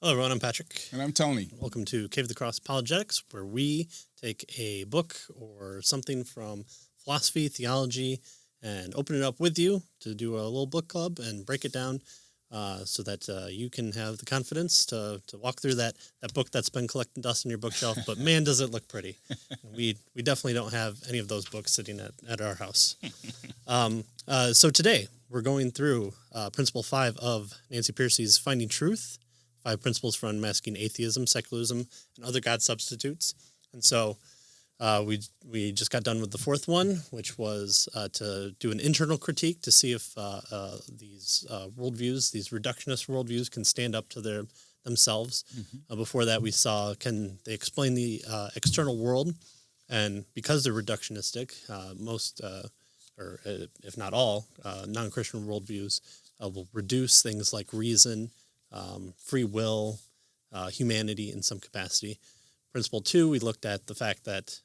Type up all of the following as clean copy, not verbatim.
Hello, everyone. I'm Patrick. And I'm Tony. Welcome to Cave of the Cross Apologetics, where we take a book or something from philosophy, theology, and open it up with you to do a little book club and break it down so that you can have the confidence to walk through that book that's been collecting dust on your bookshelf. But man, does it look pretty. We definitely don't have any of those books sitting at our house. So today we're going through Principle 5 of Nancy Pearcey's Finding Truth. 5 principles for unmasking atheism, secularism, and other God substitutes. And so we just got done with the 4th one, which was to do an internal critique to see if these worldviews, these reductionist worldviews, can stand up to themselves. Mm-hmm. Before that, we saw, can they explain the external world? And because they're reductionistic, most, or if not all, non-Christian worldviews will reduce things like reason, free will, humanity in some capacity. Principle 2, we looked at the fact that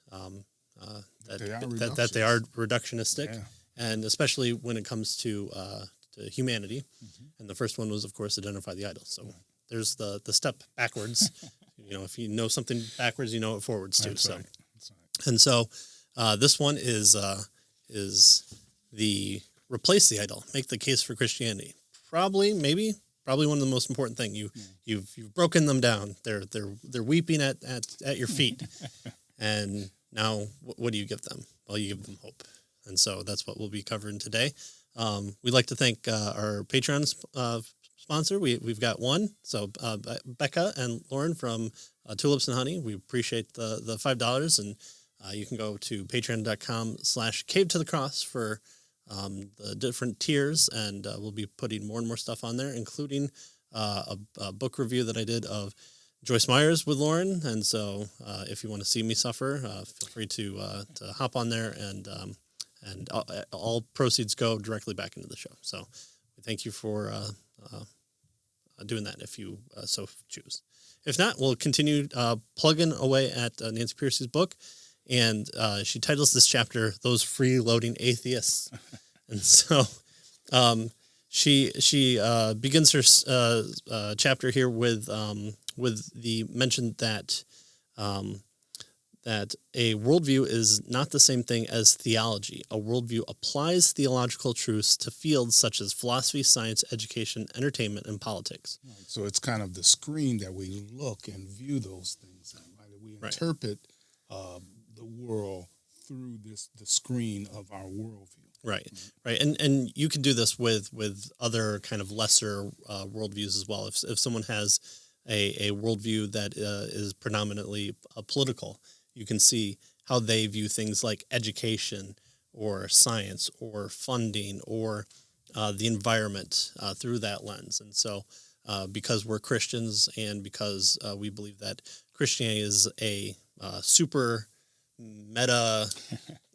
they are reductionistic, yeah. And especially when it comes to humanity. Mm-hmm. And the first one was, of course, identify the idol. So there's the step backwards. If you know something backwards, you know it forwards too. That's right. That's right. And so this one is the replace the idol, make the case for Christianity. Probably one of the most important things. You've broken them down. They're weeping at your feet, and now what do you give them? Well, you give them hope, and so that's what we'll be covering today. We'd like to thank our Patreon sponsor. We've got one. So Becca and Lauren from Tulips and Honey. We appreciate the $5, and you can go to patreon.com/cave-to-the-cross for the different tiers, and we'll be putting more and more stuff on there, including a book review that I did of Joyce Meyer's with Lauren. And so if you want to see me suffer, feel free to hop on there, and all proceeds go directly back into the show. So we thank you for doing that if you so choose. If not, we'll continue plugging away at Nancy Pearcey's book. And she titles this chapter, Those Freeloading Atheists. And so she begins her chapter here with the mention that that a worldview is not the same thing as theology. A worldview applies theological truths to fields such as philosophy, science, education, entertainment, and politics. Right. So it's kind of the screen that we look and view those things in, right? We interpret the world through the screen of our worldview. Right. And you can do this with other kind of lesser worldviews as well. If someone has a worldview that is predominantly political, you can see how they view things like education or science or funding or the environment through that lens. And so because we're Christians and because we believe that Christianity is a super meta,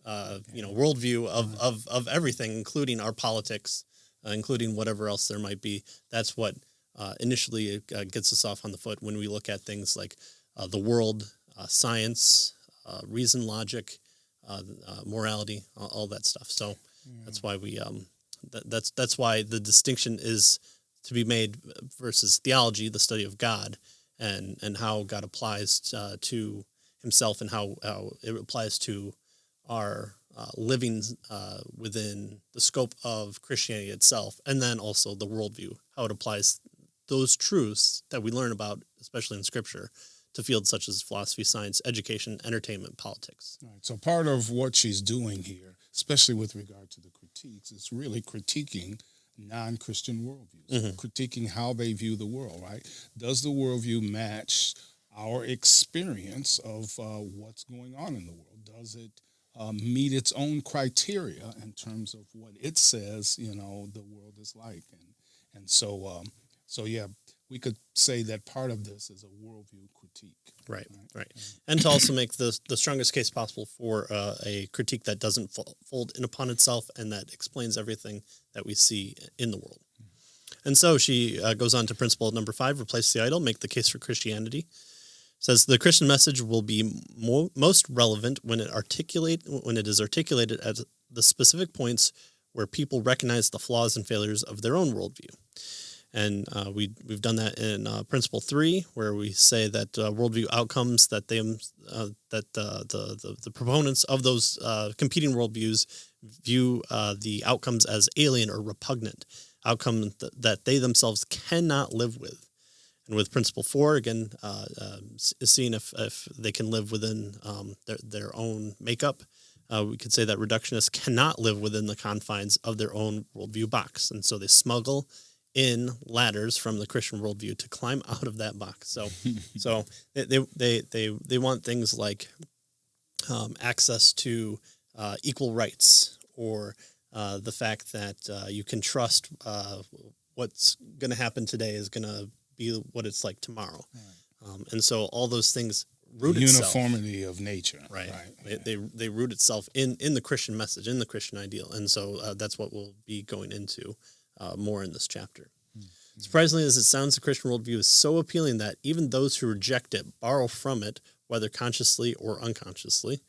worldview of everything, including our politics, including whatever else there might be. That's what initially gets us off on the foot when we look at things like the world, science, reason, logic, morality, all that stuff. So that's why we that's why the distinction is to be made versus theology, the study of God, and how God applies to himself and how it applies to our living within the scope of Christianity itself, and then also the worldview, how it applies those truths that we learn about, especially in Scripture, to fields such as philosophy, science, education, entertainment, politics. Right. So part of what she's doing here, especially with regard to the critiques, is really critiquing non-Christian worldviews, critiquing how they view the world, right? Does the worldview match our experience of what's going on in the world? Does it meet its own criteria in terms of what it says, the world is like? And so we could say that part of this is a worldview critique. Right. And to also make the strongest case possible for a critique that doesn't fold in upon itself and that explains everything that we see in the world. And so she goes on to principle number 5, replace the idol, make the case for Christianity. Says the Christian message will be most relevant when it is articulated at the specific points where people recognize the flaws and failures of their own worldview. And we've done that in Principle 3, where we say that worldview outcomes that the proponents of those competing worldviews view the outcomes as alien or repugnant, outcomes that they themselves cannot live with. And with Principle 4, again, seeing if they can live within their own makeup, we could say that reductionists cannot live within the confines of their own worldview box, and so they smuggle in ladders from the Christian worldview to climb out of that box. So they want things like access to equal rights, or the fact that you can trust what's going to happen today is going to be what it's like tomorrow. Right. And so all those things root uniformity of nature. Right. They root itself in the Christian message, in the Christian ideal. And so that's what we'll be going into more in this chapter. Mm-hmm. Surprisingly as it sounds, the Christian worldview is so appealing that even those who reject it borrow from it, whether consciously or unconsciously.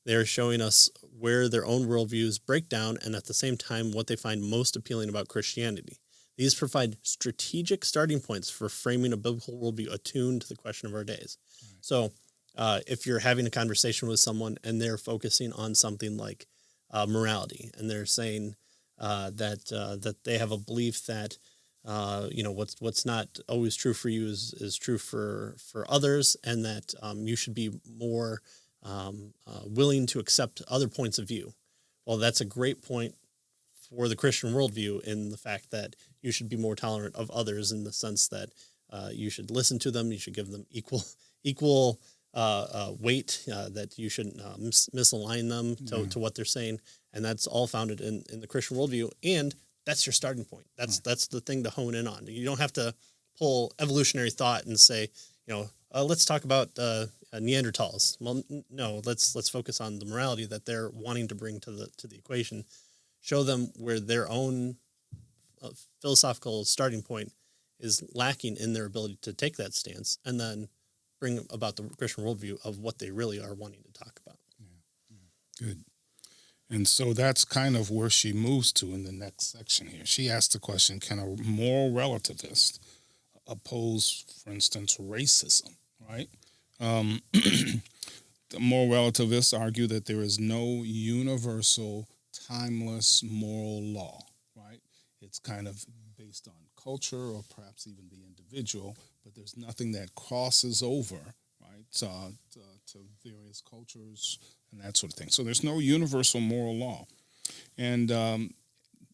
They are showing us where their own worldviews break down, and at the same time what they find most appealing about Christianity. These provide strategic starting points for framing a biblical worldview attuned to the question of our days. Right. So if you're having a conversation with someone and they're focusing on something like morality, and they're saying that they have a belief that what's not always true for you is true for others, and that you should be more willing to accept other points of view. Well, that's a great point for the Christian worldview, in the fact that you should be more tolerant of others, in the sense that you should listen to them, you should give them equal weight, that you shouldn't misalign them to what they're saying, and that's all founded in the Christian worldview, and that's your starting point. That's the thing to hone in on. You don't have to pull evolutionary thought and say, let's talk about Neanderthals. Well, no, let's focus on the morality that they're wanting to bring to the equation. Show them where their own philosophical starting point is lacking in their ability to take that stance, and then bring about the Christian worldview of what they really are wanting to talk about. Yeah. Good. And so that's kind of where she moves to in the next section here. She asks the question, can a moral relativist oppose, for instance, racism, right? The moral relativists argue that there is no universal, timeless moral law, right? It's kind of based on culture, or perhaps even the individual, but there's nothing that crosses over, right, to various cultures and that sort of thing. So there's no universal moral law. And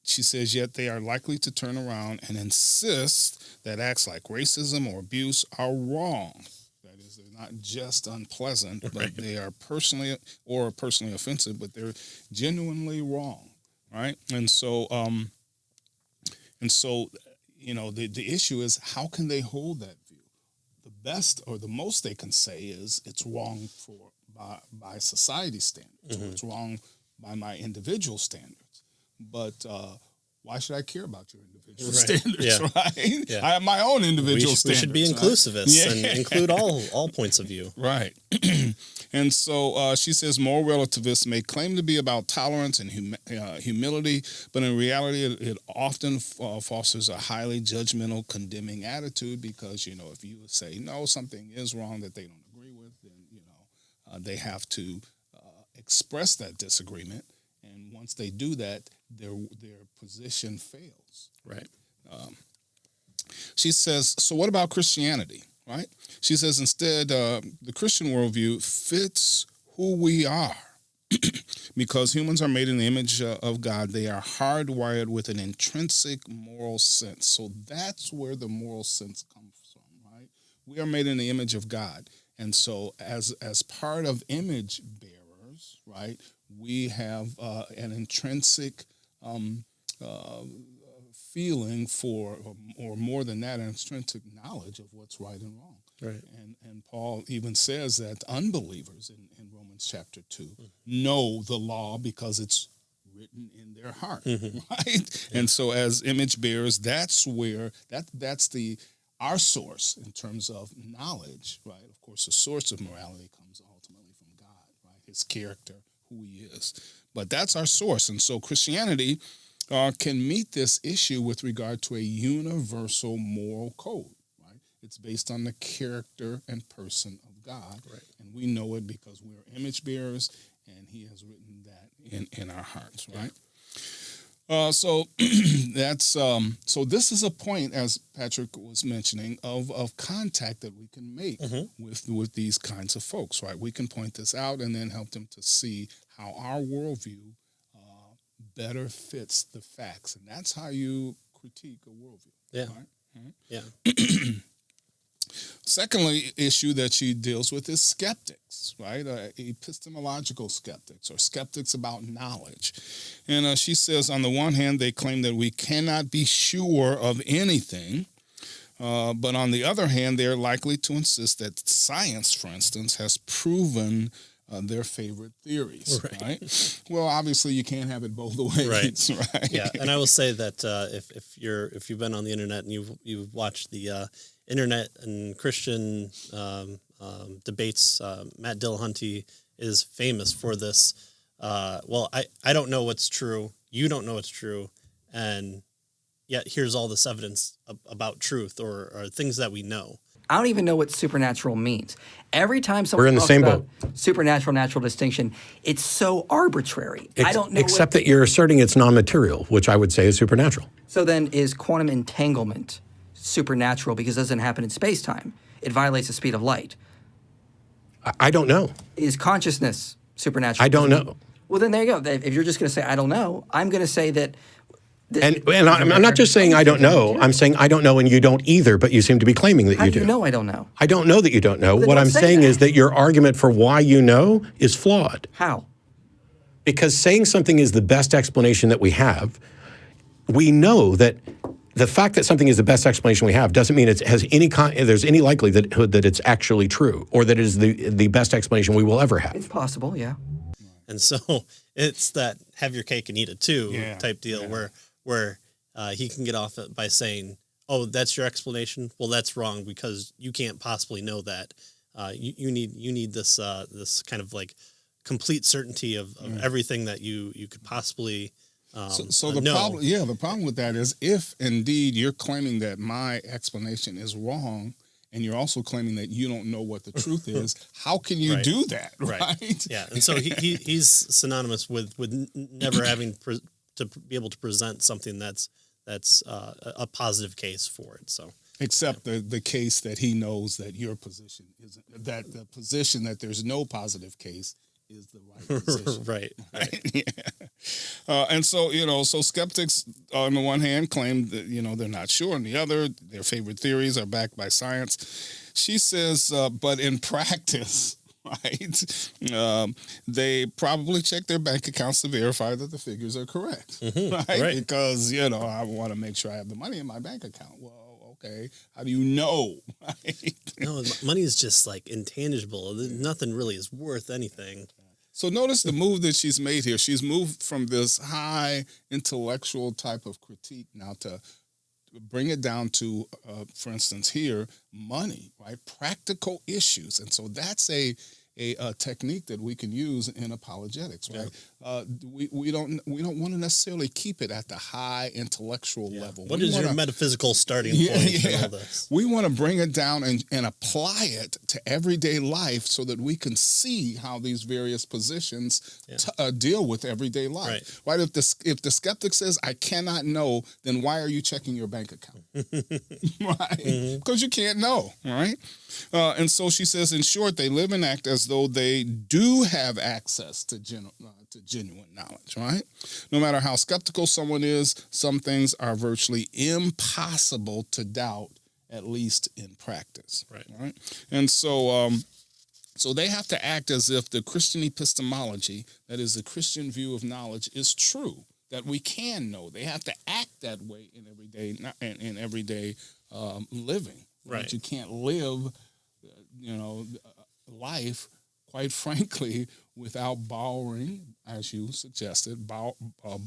she says, yet they are likely to turn around and insist that acts like racism or abuse are wrong. That is, they're not just unpleasant, but they are personally offensive, but they're genuinely wrong, right? And so the issue is, how can they hold that view? The best or the most they can say is it's wrong by society standards, or it's wrong by my individual standards. But why should I care about your individual standards, right? Yeah. I have my own individual standards. We should be inclusivists and include all points of view. Right. And so she says moral relativists may claim to be about tolerance and humility, but in reality, it often fosters a highly judgmental, condemning attitude, because, if you say, no, something is wrong that they don't agree with, then, they have to express that disagreement. And once they do that, their position fails. Right. She says, so what about Christianity, right? She says, instead, the Christian worldview fits who we are. Because humans are made in the image of God, they are hardwired with an intrinsic moral sense. So that's where the moral sense comes from, right? We are made in the image of God. And so as part of image bearers, right, we have an intrinsic feeling for, or more than that, an intrinsic knowledge of what's right and wrong. Right. And Paul even says that unbelievers in Romans chapter 2 know the law because it's written in their heart, right? Yeah. And so as image bearers, that's where that's our source in terms of knowledge, right? Of course, the source of morality comes ultimately from God, right? His character, who he is. But that's our source. And so Christianity can meet this issue with regard to a universal moral code. Right? It's based on the character and person of God, Right. and we know it because we are image bearers, and He has written that in our hearts. Right. So that's so this is a point, as Patrick was mentioning, of contact that we can make with these kinds of folks, right? We can point this out and then help them to see how our worldview better fits the facts, and that's how you critique a worldview. Yeah. Right? Yeah. Secondly, issue that she deals with is skeptics, right? Epistemological skeptics, or skeptics about knowledge. And she says, on the one hand, they claim that we cannot be sure of anything, but on the other hand, they're likely to insist that science, for instance, has proven their favorite theories, right? Well, obviously, you can't have it both ways, right? Yeah, and I will say that if you've been on the internet and you've watched the internet and Christian debates, Matt Dillahunty is famous for this. Well, I don't know what's true. You don't know what's true, and yet here's all this evidence about truth or things that we know. I don't even know what supernatural means. Every time someone talks about supernatural, natural distinction, it's so arbitrary. I don't know. Except that you're asserting it's non-material, which I would say is supernatural. So then is quantum entanglement supernatural because it doesn't happen in space-time? It violates the speed of light. I don't know. Is consciousness supernatural? I don't know. Well, then there you go. If you're just going to say, I don't know, I'm going to say that... And I'm not just saying I don't know. I'm saying I don't know and you don't either, but you seem to be claiming that How you do do. you know I don't know? I don't know that you don't know. Then What don't I'm say saying that. is that your argument for why you know is flawed. How? Because saying something is the best explanation that we have, we know that the fact that something is the best explanation we have doesn't mean there's any likelihood that it's actually true or that it is the best explanation we will ever have. It's possible, yeah. And so it's that have your cake and eat it too type deal where he can get off it by saying, oh, that's your explanation. Well, that's wrong because you can't possibly know that. You need this this kind of like complete certainty of everything that you could possibly So the problem, the problem with that is if indeed you're claiming that my explanation is wrong, and you're also claiming that you don't know what the truth is, how can you do that, right? Yeah, and so he's synonymous with never having to be able to present something that's a positive case for it. So except the case that he knows that your position isn't, that the position that there's no positive case is the right position. right. And so, so skeptics on the one hand claim that, they're not sure. On the other, their favorite theories are backed by science. She says, but in practice, right, they probably check their bank accounts to verify that the figures are correct, right? Because, I want to make sure I have the money in my bank account. Well, okay, how do you know? Right? No, money is just like intangible. Nothing really is worth anything. So notice the move that she's made here. She's moved from this high intellectual type of critique now to bring it down to, for instance, here, money, right? Practical issues. And so that's a technique that we can use in apologetics, right? We don't want to necessarily keep it at the high intellectual level. What is your metaphysical starting point in all this? We want to bring it down and apply it to everyday life so that we can see how these various positions deal with everyday life. Right? If the skeptic says, I cannot know, then why are you checking your bank account? Right? Because you can't know, right? And so she says, in short, they live and act as though they do have access to genuine knowledge, right? No matter how skeptical someone is, some things are virtually impossible to doubt, at least in practice, right? And so so they have to act as if the Christian epistemology, that is the Christian view of knowledge, is true, that we can know. They have to act that way in everyday living. Right? You can't live, life, quite frankly, without borrowing, as you suggested,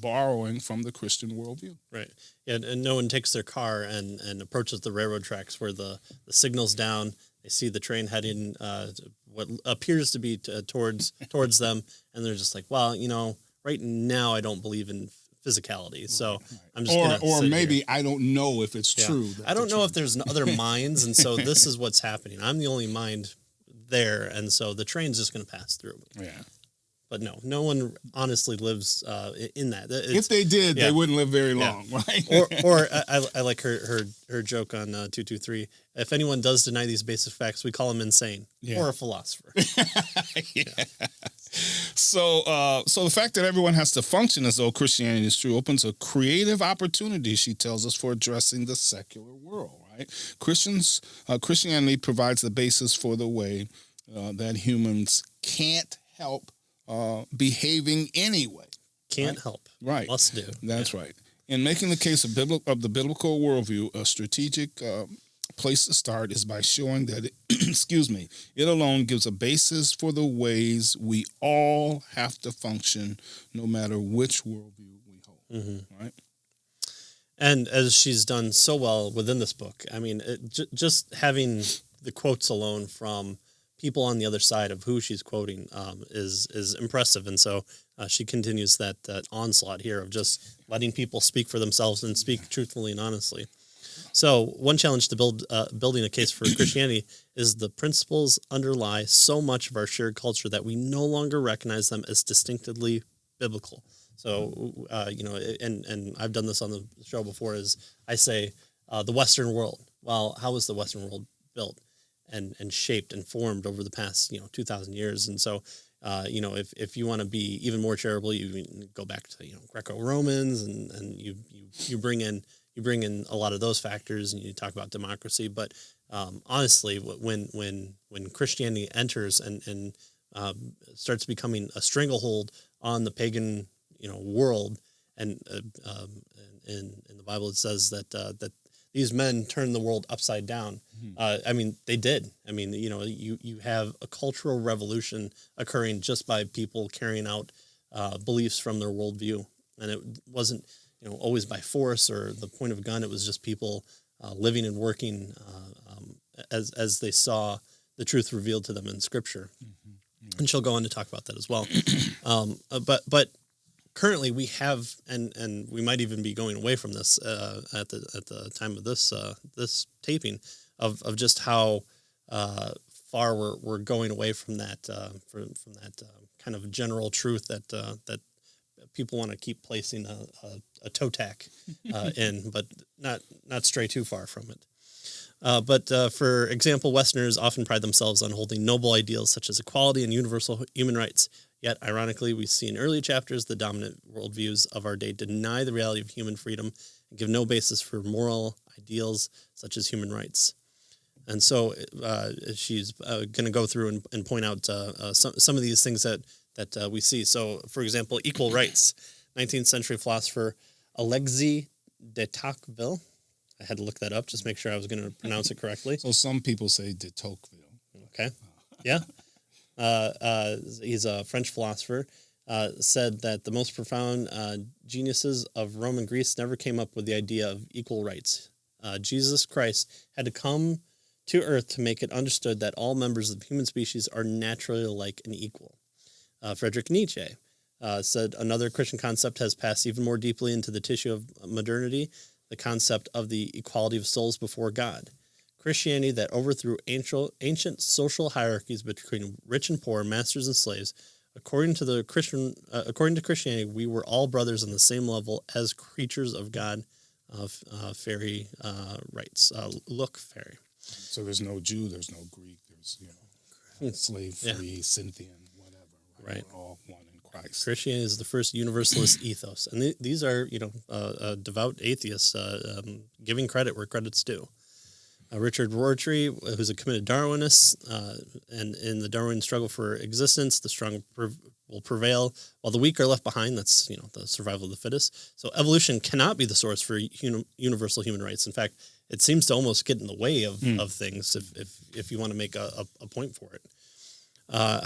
borrowing from the Christian worldview. Right. Yeah, and no one takes their car and approaches the railroad tracks where the signal's down. They see the train heading what appears to be towards them, and they're just like, well, right now I don't believe in physicality. So I'm just or maybe here. I don't know if it's true. I don't know if there's other minds, and so this is what's happening. I'm the only mind there, and so the train's just going to pass through me. Yeah. But no one honestly lives in that. If they did, they wouldn't live very long, right? or I like her joke on 223. If anyone does deny these basic facts, we call him insane or a philosopher. So the fact that everyone has to function as though Christianity is true opens a creative opportunity, she tells us, for addressing the secular world, right? Christianity provides the basis for the way that humans can't help behaving anyway. Can't help. Right. Must do. That's right. In making the case of the biblical worldview, a strategic place to start is by showing that it alone gives a basis for the ways we all have to function, no matter which worldview we hold. Right. And as she's done so well within this book, I mean, just having the quotes alone from people on the other side of who she's quoting is impressive. And so she continues that onslaught here of just letting people speak for themselves and speak truthfully and honestly. So one challenge to building a case for Christianity is the principles underlie so much of our shared culture that we no longer recognize them as distinctively biblical. So, and I've done this on the show before, is I say the Western world. Well, how was the Western world built and shaped and formed over the past, 2,000 years? And so, if you want to be even more charitable, you go back to, Greco-Romans and you bring in a lot of those factors and you talk about democracy. But honestly, when Christianity enters and starts becoming a stranglehold on the pagan world, and in the Bible it says that these men turned the world upside down. I mean, they did. I mean, you have a cultural revolution occurring just by people carrying out beliefs from their worldview, and it wasn't always by force or the point of a gun. It was just people living and working as they saw the truth revealed to them in Scripture. And she'll go on to talk about that as well. But currently we have, and we might even be going away from this at the time of this taping of just how far we're going away from that from that kind of general truth that people want to keep placing a toe tack in, but not stray too far from it. But for example, Westerners often pride themselves on holding noble ideals such as equality and universal human rights. Yet, ironically, we see in early chapters the dominant worldviews of our day deny the reality of human freedom and give no basis for moral ideals such as human rights. And so she's going to go through and point out some of these things that we see. So, for example, equal rights. 19th century philosopher Alexis de Tocqueville. I had to look that up, just make sure I was going to pronounce it correctly. So some people say de Tocqueville. Okay. Yeah. He's a French philosopher, said that the most profound geniuses of Rome and Greece never came up with the idea of equal rights. Jesus Christ had to come to earth to make it understood that all members of the human species are naturally alike and equal. Friedrich Nietzsche said another Christian concept has passed even more deeply into the tissue of modernity, the concept of the equality of souls before God. Christianity that overthrew ancient social hierarchies between rich and poor, masters and slaves. According to Christianity, we were all brothers on the same level as creatures of God. Fairy rights. Look, fairy. So there's no Jew, there's no Greek, there's slave free, Scythian, whatever. Right? We're all one in Christ. Christianity is the first universalist ethos, and these are devout atheists giving credit where credit's due. Richard Rorty, who's a committed Darwinist, and in the Darwin struggle for existence, the strong will prevail, while the weak are left behind. That's the survival of the fittest. So evolution cannot be the source for universal human rights. In fact, it seems to almost get in the way of things if you want to make a point for it.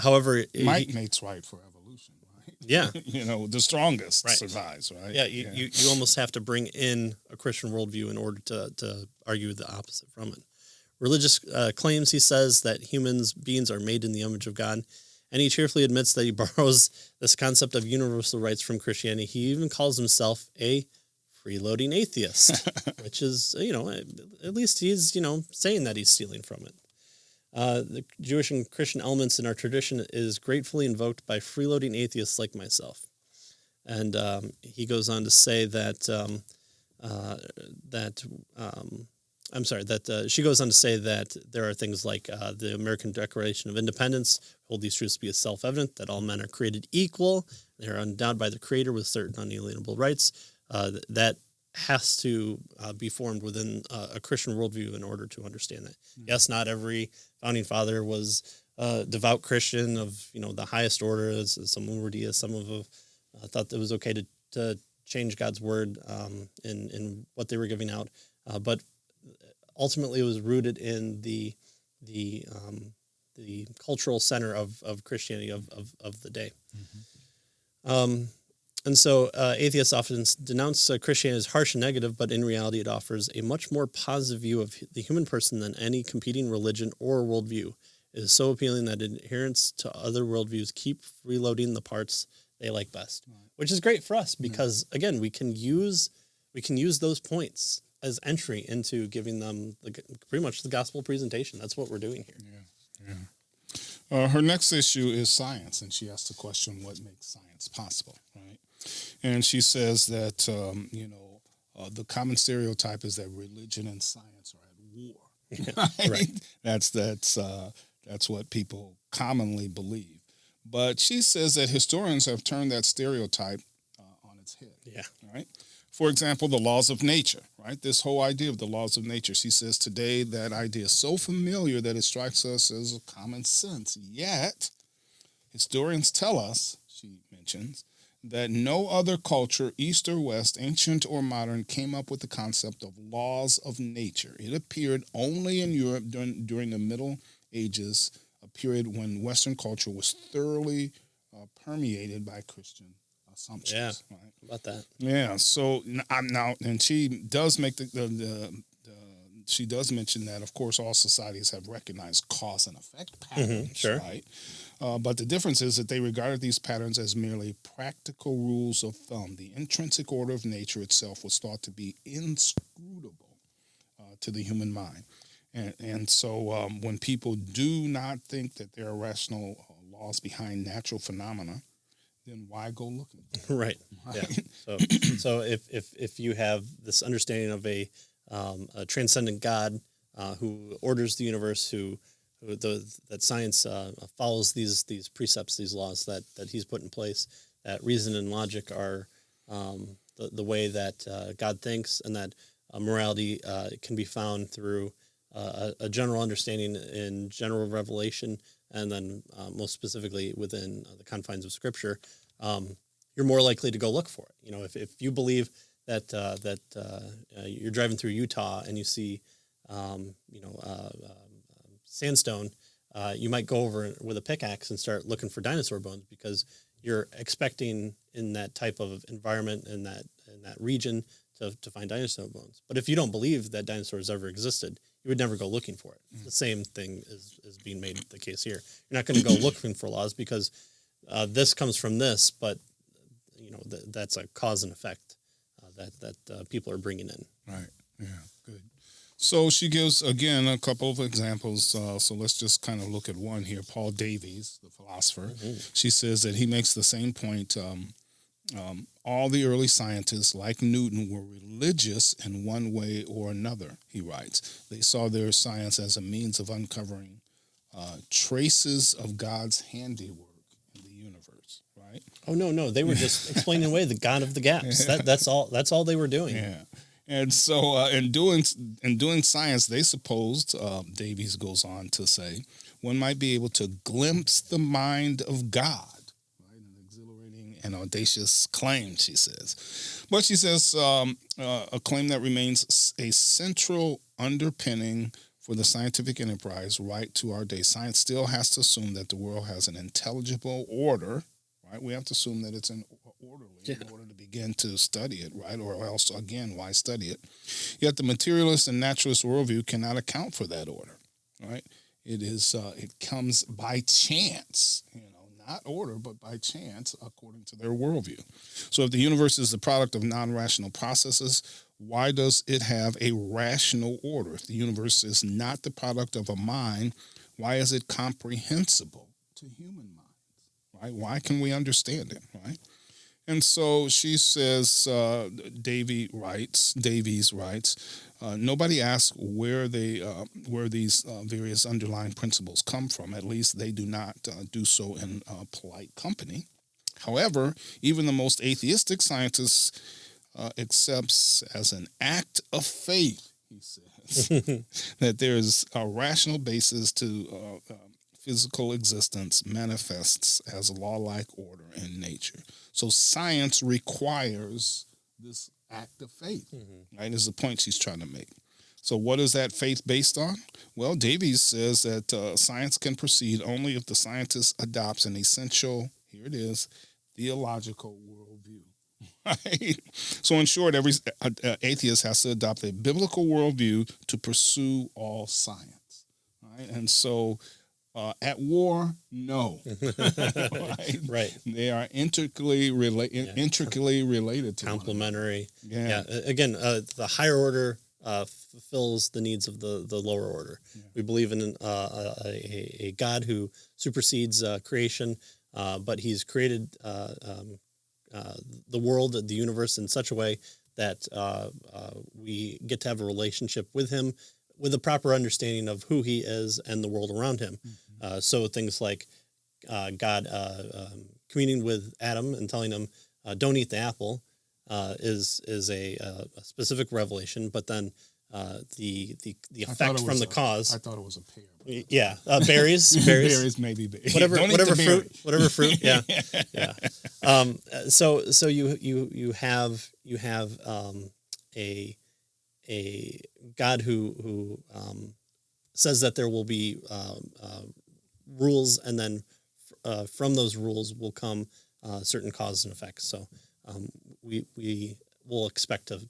However, might makes right for evolution, right? Yeah, the strongest survives, right? Yeah, you almost have to bring in a Christian worldview in order to argue the opposite from it. Religious claims, he says, that beings are made in the image of God, And he cheerfully admits that he borrows this concept of universal rights from Christianity. He even calls himself a freeloading atheist, which is, at least he's, saying that he's stealing from it. The Jewish and Christian elements in our tradition is gratefully invoked by freeloading atheists like myself. And he goes on to say she goes on to say that there are things like the American Declaration of Independence hold these truths to be as self-evident, that all men are created equal, they are endowed by the Creator with certain unalienable rights. That has to be formed within a Christian worldview in order to understand that. Mm-hmm. Yes, not every founding father was a devout Christian of the highest order. As some were deists, some of them thought that it was okay to change God's word in what they were giving out, but ultimately it was rooted in the cultural center of Christianity of the day. Mm-hmm. And so atheists often denounce Christianity as harsh and negative, but in reality it offers a much more positive view of the human person than any competing religion or worldview. It is so appealing that adherents to other worldviews keep freeloading the parts they like best, right. Which is great for us because, again, we can use those points as entry into giving them pretty much the gospel presentation. That's what we're doing here. Yeah. Her next issue is science, and she asks the question, what makes science possible, right? And she says that, the common stereotype is that religion and science are at war. Right? That's what people commonly believe. But she says that historians have turned that stereotype on its head. Yeah. Right? For example, the laws of nature, right? This whole idea of the laws of nature. She says today that idea is so familiar that it strikes us as a common sense. Yet, historians tell us, she mentions, that no other culture, East or West, ancient or modern, came up with the concept of laws of nature. It appeared only in Europe during the Middle Ages, a period when Western culture was thoroughly permeated by Christian assumptions. Yeah, right? About that. Yeah, so now, and she does make she does mention that, of course, all societies have recognized cause and effect patterns, sure. Right? But the difference is that they regarded these patterns as merely practical rules of thumb. The intrinsic order of nature itself was thought to be inscrutable to the human mind. And so when people do not think that there are rational laws behind natural phenomena, then why go looking? Right. Yeah. So if you have this understanding of a transcendent God who orders the universe, that science follows these precepts, these laws that he's put in place, that reason and logic are the way that God thinks, and that morality can be found through a general understanding in general revelation, and then most specifically within the confines of Scripture, you're more likely to go look for it. If you believe that you're driving through Utah and you see sandstone, you might go over with a pickaxe and start looking for dinosaur bones because you're expecting in that type of environment in that region to find dinosaur bones. But if you don't believe that dinosaurs ever existed, you would never go looking for it. The same thing is being made the case here. You're not going to go looking for laws because this comes from this, but that's a cause and effect that people are bringing in. Right. Yeah. Good. So she gives, again, a couple of examples. So let's just kind of look at one here. Paul Davies, the philosopher, she says that he makes the same point. All the early scientists, like Newton, were religious in one way or another, he writes. They saw their science as a means of uncovering traces of God's handiwork in the universe, right? Oh, no. They were just explaining away the God of the gaps. That's all they were doing. Yeah. And so in doing science, they supposed, Davies goes on to say, one might be able to glimpse the mind of God. An audacious claim, she says. But she says a claim that remains a central underpinning for the scientific enterprise right to our day. Science still has to assume that the world has an intelligible order, right? We have to assume that it's orderly in order to begin to study it, right? Or else, again, why study it? Yet the materialist and naturalist worldview cannot account for that order, right? It comes by chance, not order, but by chance, according to their worldview. So if the universe is the product of non-rational processes, why does it have a rational order? If the universe is not the product of a mind, why is it comprehensible to human minds? Right? Why can we understand it? Right? And so she says, Davies writes, nobody asks where these various underlying principles come from. At least they do not do so in polite company. However, even the most atheistic scientist accepts as an act of faith, he says, that there is a rational basis to physical existence manifests as a law-like order in nature. So science requires this act of faith, right, is the point she's trying to make. So what is that faith based on? Well, Davies says that science can proceed only if the scientist adopts an essential, here it is, theological worldview. Right? So in short, every atheist has to adopt a biblical worldview to pursue all science. Right? And so at war, no. Right. They are intricately related to complementary. Yeah. Again, the higher order fulfills the needs of the lower order. Yeah. We believe in a God who supersedes creation, but he's created the world, the universe in such a way that we get to have a relationship with him with a proper understanding of who he is and the world around him. So things like God communing with Adam and telling him, don't eat the apple, is a specific revelation, but then the effect from the cause. I thought it was a pear. Yeah, berries. Berries, maybe. Whatever fruit. Yeah, yeah. So you have a God who says that there will be rules, and then from those rules will come certain causes and effects. So we will expect to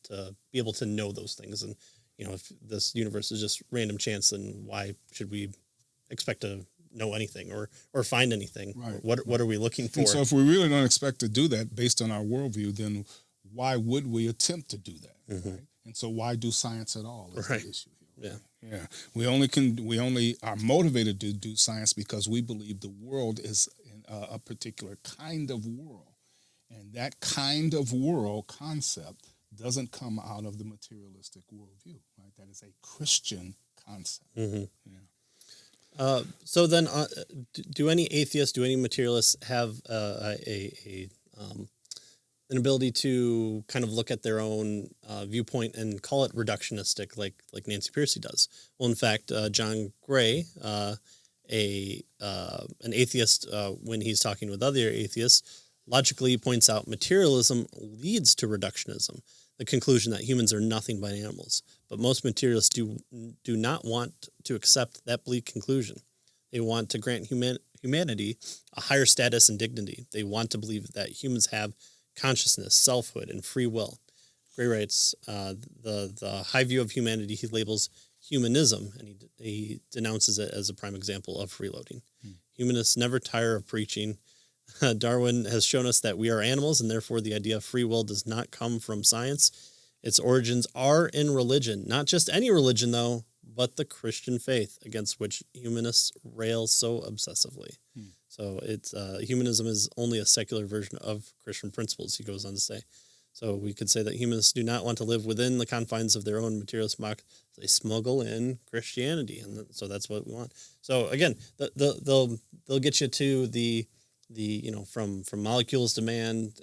be able to know those things. And if this universe is just random chance, then why should we expect to know anything or find anything? Right. What are we looking for? And so if we really don't expect to do that based on our worldview, then why would we attempt to do that? Mm-hmm. Right? And so why do science at all is the issue here. Yeah. We only are motivated to do science because we believe the world is a particular kind of world. And that kind of world concept doesn't come out of the materialistic worldview, right? That is a Christian concept. Mm-hmm. Yeah. So then, do any atheists, do any materialists have an ability to kind of look at their own viewpoint and call it reductionistic, like Nancy Pearcey does? Well, in fact, John Gray, an atheist, when he's talking with other atheists, logically points out materialism leads to reductionism, the conclusion that humans are nothing but animals. But most materialists do not want to accept that bleak conclusion. They want to grant humanity a higher status and dignity. They want to believe that humans have consciousness, selfhood, and free will. Gray writes, the high view of humanity he labels humanism, and he denounces it as a prime example of freeloading. Humanists never tire of preaching. Darwin has shown us that we are animals, and therefore the idea of free will does not come from science. Its origins are in religion, not just any religion, though, but the Christian faith, against which humanists rail so obsessively. So it's humanism is only a secular version of Christian principles, he goes on to say. So we could say that humanists do not want to live within the confines of their own materialist mock. They smuggle in Christianity, and so that's what we want. So again, they'll get you to the from molecules to man,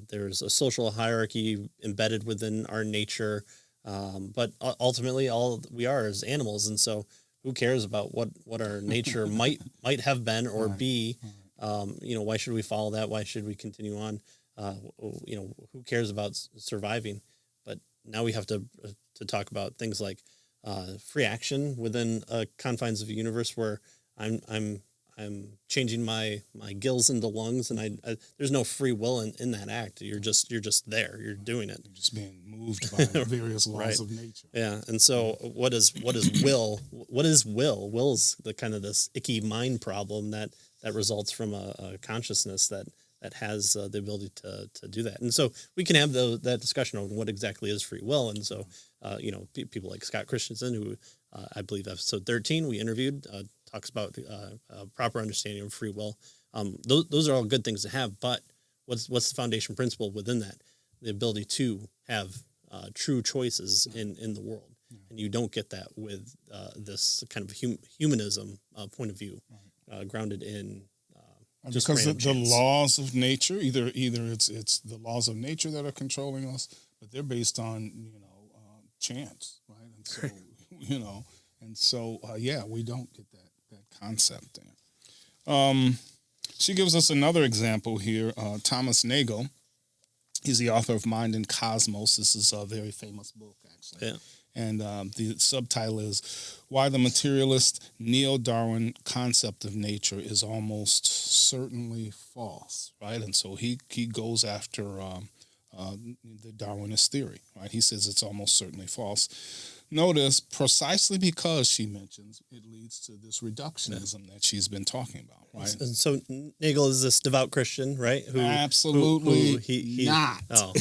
there's a social hierarchy embedded within our nature, but ultimately all we are is animals, and so who cares about what our nature might have been or be? Why should we follow that? Why should we continue on? Who cares about surviving? But now we have to talk about things like free action within confines of a universe where I'm I'm changing my gills into lungs, and I there's no free will in that act. You're just there. You're doing it. You're just being moved by various laws Right. of nature. Yeah, and so what is will? What is will? Will's the kind of this icky mind problem that results from a consciousness that has the ability to do that. And so we can have that discussion on what exactly is free will. And so people like Scott Christensen, who I believe episode 13 we interviewed, talks about proper understanding of free will. Those are all good things to have, but what's the foundation principle within that? The ability to have true choices in the world. And you don't get that with this kind of humanism point of view, grounded in just because the chance. laws of nature, either it's the laws of nature that are controlling us, but they're based on chance, right? And so we don't get that concept there. She gives us another example here. Thomas Nagel, he's the author of Mind and Cosmos. This is a very famous book, actually. Yeah. And the subtitle is Why the Materialist Neo-Darwin Concept of Nature is Almost Certainly False, right? And so he goes after the Darwinist theory, right? He says it's almost certainly false. Notice, precisely because she mentions it leads to this reductionism that she's been talking about, right? And so Nagel is this devout Christian, right? Absolutely who he not. Oh.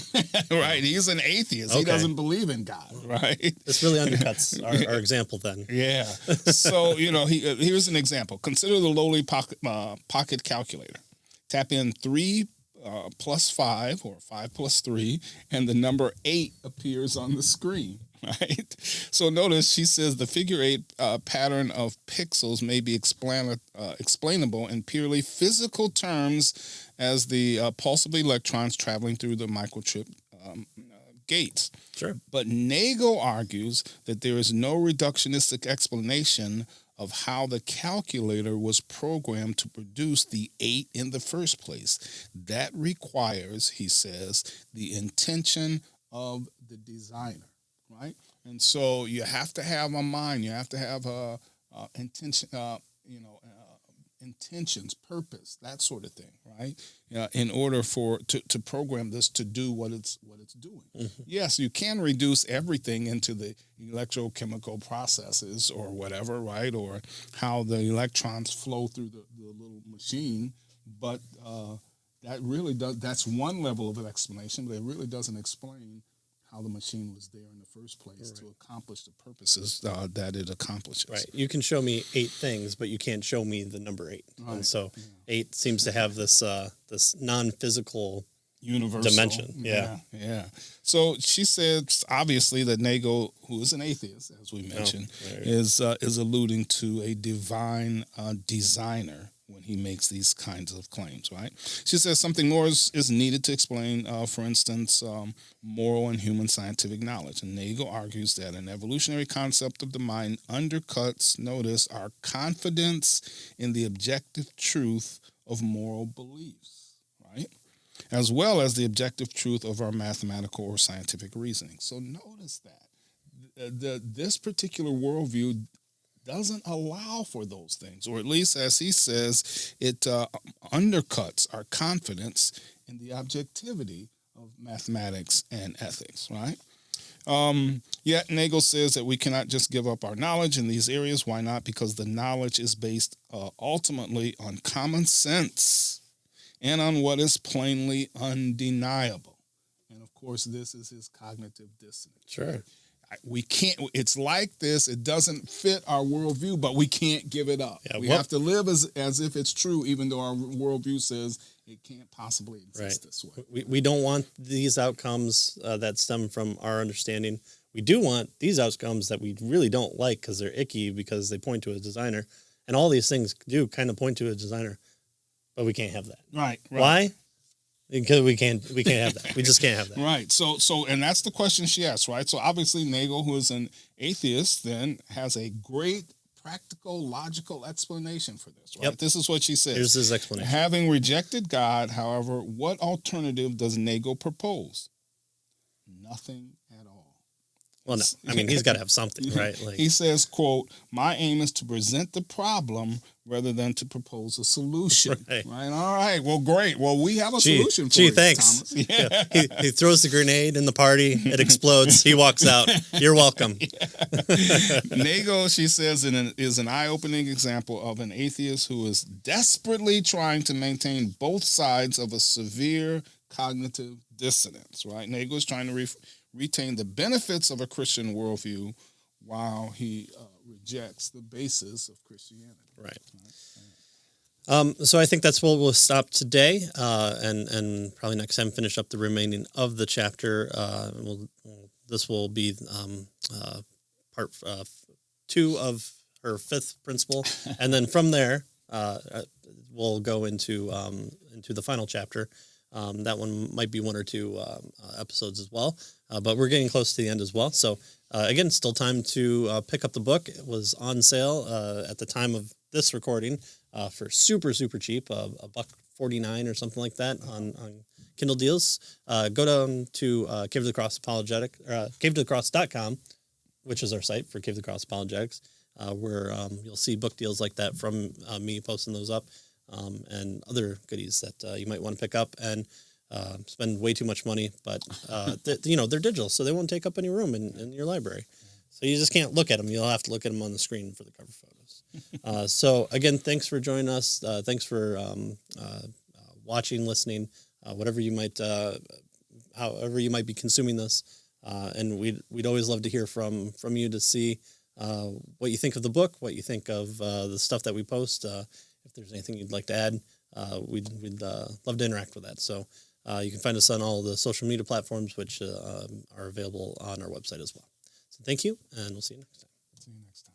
Right, he's an atheist. He doesn't believe in God, right? This really undercuts our example then. Yeah. So, here's an example. Consider the lowly pocket calculator. Tap in 3 plus 5 or 5 plus 3, and the number 8 appears on the screen. Right. So notice she says the figure 8 pattern of pixels may be explainable in purely physical terms as the pulse of electrons traveling through the microchip gates. Sure. But Nagel argues that there is no reductionistic explanation of how the calculator was programmed to produce the 8 in the first place. That requires, he says, the intention of the designer. Right, and so you have to have a mind. You have to have intention. Intentions, purpose, that sort of thing. Right, in order to program this to do what it's doing. Mm-hmm. Yes, you can reduce everything into the electrochemical processes or whatever, right, or how the electrons flow through the little machine, but that really does. That's one level of an explanation, but it really doesn't explain how the machine was there in the first place to accomplish the purposes that it accomplishes. Right. You can show me 8 things, but you can't show me the number 8. Right. And so 8 seems to have this non-physical universal dimension. Yeah. So she says, obviously, that Nagel, who is an atheist, as we mentioned, is alluding to a divine designer when he makes these kinds of claims, right? She says something more is needed to explain, for instance, moral and human scientific knowledge. And Nagel argues that an evolutionary concept of the mind undercuts, notice, our confidence in the objective truth of moral beliefs, right? As well as the objective truth of our mathematical or scientific reasoning. So notice that this particular worldview doesn't allow for those things, or at least, as he says, it undercuts our confidence in the objectivity of mathematics and ethics, right? Yet Nagel says that we cannot just give up our knowledge in these areas. Why not? Because the knowledge is based ultimately on common sense and on what is plainly undeniable. And of course, this is his cognitive dissonance. Sure. We can't, it's like this, it doesn't fit our worldview, but we can't give it up. Yeah, we have to live as if it's true, even though our worldview says it can't possibly exist this way. We don't want these outcomes that stem from our understanding. We do want these outcomes that we really don't like because they're icky, because they point to a designer. And all these things do kind of point to a designer, but we can't have that. Right. Why? Because we can't have that. We just can't have that. Right. So, and that's the question she asked, right? So obviously Nagel, who is an atheist, then has a great practical, logical explanation for this, right? Yep. This is what she says. Here's his explanation. Having rejected God, however, what alternative does Nagel propose? Nothing at all. Well, no. I mean, he's got to have something, right? Like, he says, quote, "My aim is to present the problem rather than to propose a solution." Right. All right. Well, great. Well, we have a solution for you, thanks. Thomas. Yeah. He throws the grenade in the party. It explodes. He walks out. You're welcome. Nagel, she says, is an eye-opening example of an atheist who is desperately trying to maintain both sides of a severe cognitive dissonance, right? Nagel is trying to retain the benefits of a Christian worldview while he rejects the basis of Christianity. Right. So I think that's where we'll stop today, and probably next time finish up the remaining of the chapter. This will be part 2 of her 5th principle, and then from there we'll go into the final chapter. That one might be 1 or 2 episodes as well, but we're getting close to the end as well. So again, still time to pick up the book. It was on sale at the time of this recording for super cheap, $1.49 or something like that on Kindle deals. Go down to Cave of the Cross Apologetic, caveofthecross.com, which is our site for Cave of the Cross Apologetics, where you'll see book deals like that from me posting those up. And other goodies that you might want to pick up and spend way too much money, but they're digital, so they won't take up any room in your library. So you just can't look at them. You'll have to look at them on the screen for the cover photos. So again, thanks for joining us. Thanks for watching, listening, whatever you might, however you might be consuming this. And we'd always love to hear from you to see what you think of the book, what you think of the stuff that we post. If there's anything you'd like to add, we'd love to interact with that. So you can find us on all the social media platforms, which are available on our website as well. So thank you, and we'll see you next time.